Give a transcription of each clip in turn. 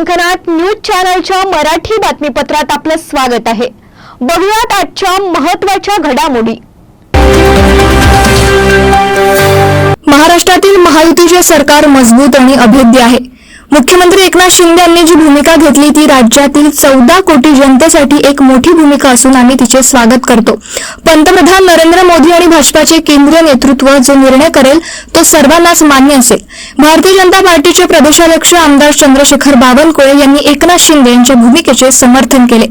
कंकणात news चॅनलच्या मराठी बातमीपत्रात आपलं स्वागत आहे। बघूयात आजच्या महत्त्वाच्या घडामोडी। महाराष्ट्रातील महायुतीचे सरकार मजबूत आणि अभेद्य आहे। मुख्यमंत्री एकनाथ शिंदे यांनी जी भूमिका घेतली ती राज्यातील 14 कोटी जनतेसाठी एक मोठी भूमिका असून आम्ही तिचे स्वागत करतो। पंतप्रधान नरेंद्र मोदी आणि भाजपाचे केंद्रीय नेतृत्व जो निर्णय करेल तो सर्वांनाच मान्य असेल। भारतीय जनता पार्टीचे प्रदेशाध्यक्ष आमदार चंद्रशेखर बावनकुळे यांनी एकनाथ शिंदे यांच्या भूमिकेचे समर्थन केले।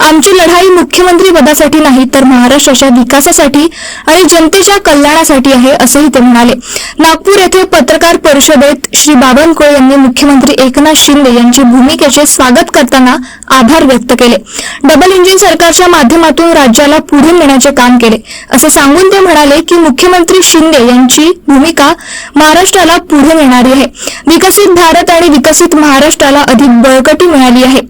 आमची लढाई मुख्यमंत्री पदासाठी नाही तर महाराष्ट्राच्या विकासासाठी आणि जनतेच्या कल्याणासाठी आहे असेही ते म्हणाले। नागपूर येथे पत्रकार परिषदेत श्री बावनकुळे यांनी मुख्यमंत्री एकनाथ शिंदे यांची भूमिकेचे स्वागत करताना आभार व्यक्त केले। डबल इंजिन सरकारच्या माध्यमातून राज्याला पुढे नेण्याचे काम केले असे सांगून ते म्हणाले की मुख्यमंत्री शिंदे यांची भूमिका महाराष्ट्राला पुढे नेणारी आहे। विकसित भारत आणि विकसित महाराष्ट्राला अधिक बळकटी मिळाली आहे।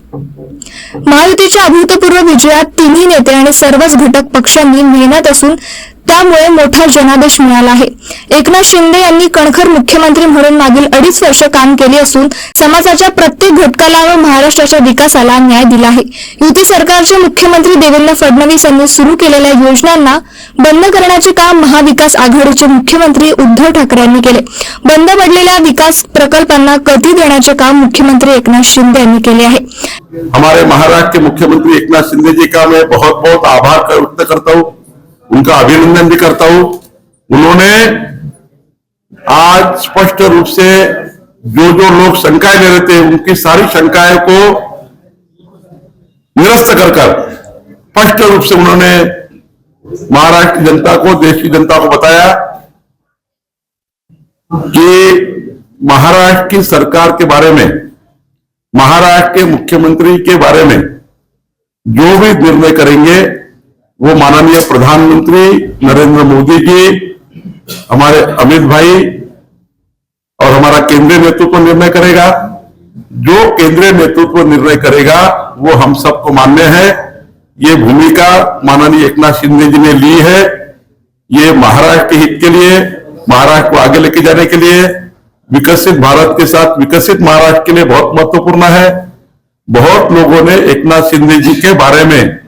महायुतीच्या अभूतपूर्व विजयात तिन्ही नेते आणि सर्वच घटक पक्षांनी मेहनत असून त्यामुळे मोठा जनादेश मिळाला आहे। एकनाथ शिंदे यांनी कणखर मुख्यमंत्री म्हणून मागील 2.5 वर्ष काम केले असून समाजाच्या प्रत्येक घटकाला व महाराष्ट्राच्या विकासाला न्याय दिला आहे। युती सरकारचे मुख्यमंत्री देवेंद्र फडणवीस यांनी सुरू केलेल्या योजनांना बंद करण्याचे काम महाविकास आघाडीचे मुख्यमंत्री उद्धव ठाकरे यांनी केले। बंद पडलेल्या विकास प्रकल्पांना गती देण्याचे काम मुख्यमंत्री एकनाथ शिंदे यांनी केले आहे। हमारे महाराष्ट्र के मुख्यमंत्री एकनाथ शिंदे जी का मैं बहुत बहुत आभार व्यक्त करता हूँ, उनका अभिनंदन भी करता हूँ। उन्होंने आज स्पष्ट रूप से जो लोग शंकाएं ले रहे थे उनकी सारी शंकाएं को निरस्त कर स्पष्ट रूप से उन्होंने महाराष्ट्र की जनता को, देश की जनता को बताया कि महाराष्ट्र की सरकार के बारे में, महाराष्ट्र के मुख्यमंत्री के बारे में जो भी निर्णय करेंगे वो माननीय प्रधानमंत्री नरेंद्र मोदी जी, हमारे अमित भाई और हमारा केंद्रीय नेतृत्व निर्णय करेगा। जो केंद्रीय नेतृत्व निर्णय करेगा वो हम सबको मान्य है। ये भूमिका माननीय एकनाथ शिंदे जी ने ली है। ये महाराष्ट्र के हित के लिए, महाराष्ट्र को आगे लेके जाने के लिए, विकसित भारत के साथ विकसित महाराष्ट्र के लिए बहुत महत्वपूर्ण है। बहुत लोगों ने एकनाथ शिंदे जी के बारे में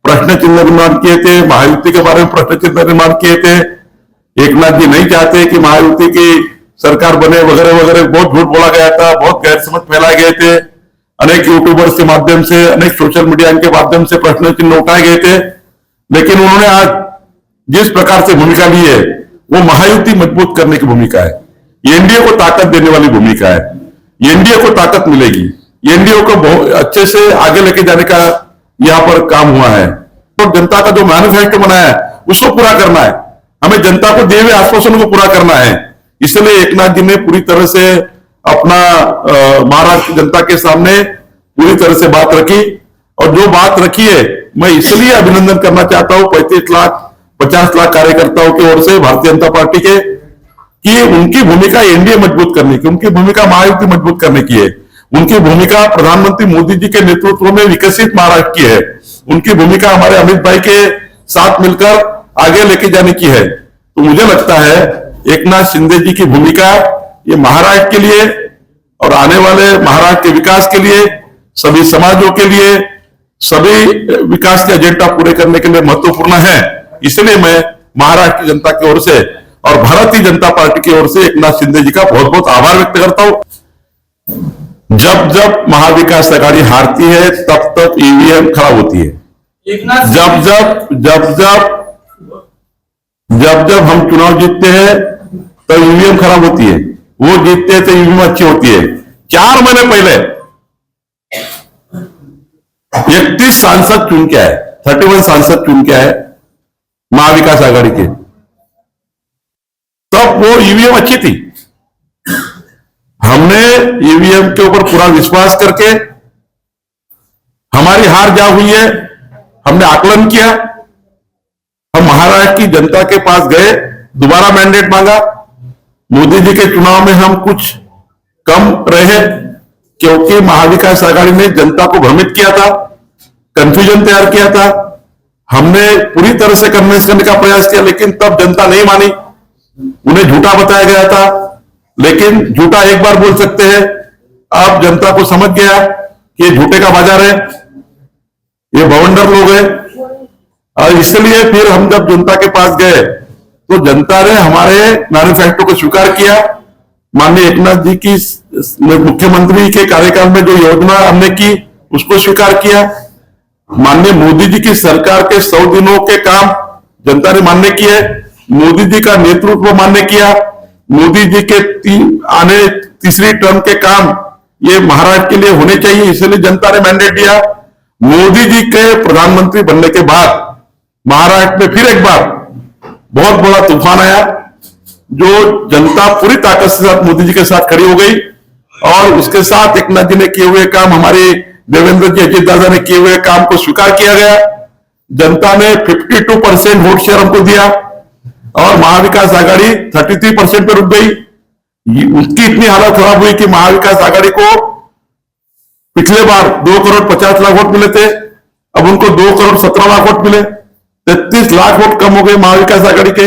प्रश्न चिन्ह निर्माण किए थे, महायुति के बारे में प्रश्न चिन्ह निर्माण किए थे। एकनाथ जी नहीं चाहते कि महायुति की सरकार बने वगैरह वगैरह, बहुत झूठ बोला गया था, बहुत गैरसमझ फैलाए गए थे। अनेक यूट्यूबर्स के माध्यम से, अनेक सोशल मीडिया के माध्यम से प्रश्न चिन्ह उठाए गए थे। लेकिन उन्होंने आज जिस प्रकार से भूमिका ली है वो महायुति मजबूत करने की भूमिका है, एनडीए को ताकत देने वाली भूमिका है। एनडीए को ताकत मिलेगी, एनडीए को बहुत अच्छे से आगे लेके जाने का यहाँ पर काम हुआ है। तो जनता का जो मैनिफेस्टो बनाया है उसको पूरा करना है, हमें जनता को दिए हुए आश्वासन को पूरा करना है। इसलिए एकनाथ जी ने पूरी तरह से अपना महाराष्ट्र जनता के सामने पूरी तरह से बात रखी, और जो बात रखी है मैं इसलिए अभिनंदन करना चाहता हूं 35 लाख 50 लाख कार्यकर्ताओं की ओर से भारतीय जनता पार्टी के, कि उनकी भूमिका एनडीए मजबूत करने की, उनकी भूमिका महायुति मजबूत करने की है। उनकी भूमिका प्रधानमंत्री मोदी जी के नेतृत्व में विकसित महाराष्ट्र की है। उनकी भूमिका हमारे अमित भाई के साथ मिलकर आगे लेके जाने की है। तो मुझे लगता है एकनाथ शिंदे जी की भूमिका ये महाराष्ट्र के लिए और आने वाले महाराष्ट्र के विकास के लिए, सभी समाजों के लिए, सभी विकास के एजेंडा पूरे करने के लिए महत्वपूर्ण है। इसलिए मैं महाराष्ट्र की जनता की ओर से और भारतीय जनता पार्टी की ओर से एकनाथ शिंदे जी का बहुत बहुत आभार व्यक्त करता हूं। जब जब महाविकास आघाड़ी हारती है तब तब ईवीएम खराब होती है। जब जब हम चुनाव जीतते हैं तब ईवीएम खराब होती है, वो जीतते हैं तो ईवीएम अच्छी होती है। 4 महीने पहले 31 सांसद चुन के आए, 31 सांसद चुन के आए महाविकास आघाड़ी के, तब वो ईवीएम अच्छी थी। हमने ईवीएम के ऊपर पूरा विश्वास करके, हमारी हार जा हुई है, हमने आकलन किया, हम महाराष्ट्र की जनता के पास गए, दोबारा मैंडेट मांगा। मोदी जी के चुनाव में हम कुछ कम रहे क्योंकि महाविकास आघाड़ी ने जनता को भ्रमित किया था, कंफ्यूजन तैयार किया था। हमने पूरी तरह से कन्विंस करने का प्रयास किया, लेकिन तब जनता नहीं मानी, उन्हें झूठा बताया गया था। लेकिन झूठा एक बार बोल सकते हैं, अब जनता को समझ गया कि ये झूठे का बाजार है, ये बवंडर लोग हैं। और इसलिए फिर हम जब जनता के पास गए तो जनता ने हमारे मैनिफेस्टो को स्वीकार किया। माननीय एकनाथ जी की मुख्यमंत्री के कार्यकाल में जो योजना हमने की उसको स्वीकार किया। माननीय मोदी जी की सरकार के 100 दिनों के काम जनता ने मान्य किए। मोदी जी का नेतृत्व मान्य किया। मोदी जी के आने तीसरी टर्म के काम ये महाराष्ट्र के लिए होने चाहिए, इसलिए जनता ने मैंडेट दिया। मोदी जी के प्रधानमंत्री बनने के बाद महाराष्ट्र में फिर एक बार बहुत बड़ा तूफान आया, जो जनता पूरी ताकत से साथ मोदी जी के साथ खड़ी हो गई। और उसके साथ एकनाथ जी ने किए हुए काम, हमारे देवेंद्र जी अजीत दादा ने किए हुए काम को स्वीकार किया गया। जनता ने 52% वोट शेयर हमको दिया और महाविकास आघाड़ी 33% पे रुक गई। उसकी इतनी हालत खराब हुई कि महाविकास आघाड़ी को पिछले बार 2 करोड़ 50 लाख वोट मिले थे, अब उनको 2 करोड़ 17 लाख वोट मिले, 33 लाख वोट कम हो गए महाविकास आघाड़ी के।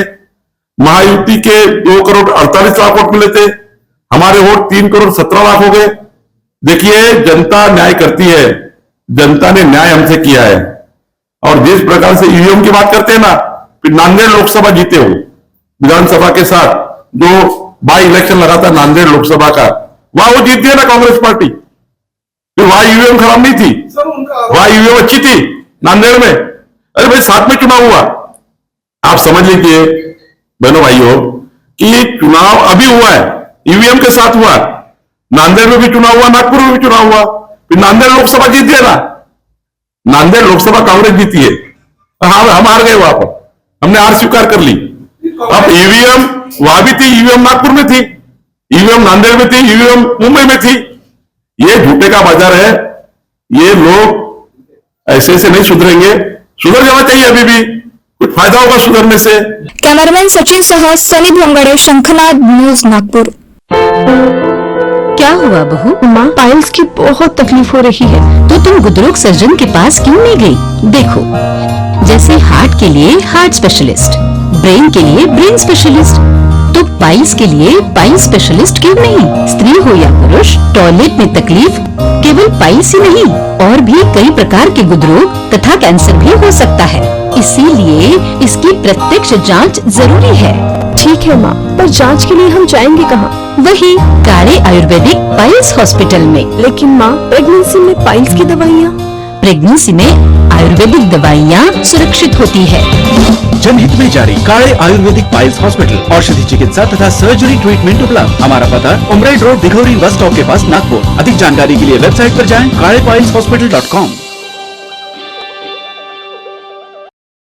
महायुति के 2 करोड़ 48 लाख वोट मिले थे, हमारे वोट 3 करोड़ 17 लाख हो गए। देखिए, जनता न्याय करती है, जनता ने न्याय हमसे किया है। और जिस प्रकार से ईवीएम की बात करते हैं ना, फिर नांदेड़ लोकसभा जीते हो विधानसभा के साथ, जो बाई इलेक्शन लगा था नांदेड़ लोकसभा का, वहां वो जीत गए ना कांग्रेस पार्टी। फिर वहां ईवीएम खराब नहीं थी, वहां ईवीएम अच्छी थी नांदेड़ में। अरे भाई, साथ में चुनाव हुआ, आप समझ लीजिए बहनों भाइयों कि चुनाव अभी हुआ है, ईवीएम के साथ हुआ। नांदेड़ में भी चुनाव हुआ, नागपुर में भी चुनाव हुआ, फिर नांदेड़ लोकसभा जीत गए ना। नांदेड़ लोकसभा कांग्रेस जीती है, हम हार गए वहां पर, हमने हार स्वीकार कर ली। अब ईवीएम वहां भी थी, ईवीएम नागपुर में थी, ईवीएम नांदेड़ में थी, ईवीएम मुंबई में थी। ये झूठे का बाजार है। ये लोग ऐसे ऐसे नहीं सुधरेंगे, सुधर जाना चाहिए। अभी भी कुछ फायदा होगा सुधरने से। कॅमेरामॅन सचिन सह सनी भोंगडे, शंखनाद न्यूज, नागपुर। क्या हुआ बहू? माँ, पाइल्स की बहुत तकलीफ हो रही है। तो तुम गुदरुक सर्जन के पास क्यों नहीं गई? देखो, जैसे हार्ट के लिए हार्ट स्पेशलिस्ट, ब्रेन के लिए ब्रेन स्पेशलिस्ट, तो पाइल्स के लिए पाइल्स स्पेशलिस्ट क्यों नहीं? स्त्री हो या पुरुष, टॉयलेट में तकलीफ केवल पाइल्स ही नहीं, और भी कई प्रकार के गुदरुक तथा कैंसर भी हो सकता है। इसीलिए इसकी प्रत्यक्ष जांच जरूरी है। ठीक है माँ, पर जांच के लिए हम जाएंगे कहाँ? वही काड़े आयुर्वेदिक पाइल्स हॉस्पिटल में। लेकिन माँ, प्रेगनेंसी में पाइल्स की दवाइयाँ? प्रेगनेंसी में आयुर्वेदिक दवाइयाँ सुरक्षित होती है। जनहित में जारी। काड़े आयुर्वेदिक पाइल्स हॉस्पिटल, औषधि चिकित्सा तथा सर्जरी ट्रीटमेंट उपलब्ध। हमारा पता उमराइड रोड, दिघौरी बस स्टॉप के पास, नागपुर। अधिक जानकारी के लिए वेबसाइट पर जाएं kadepailshhospital.com।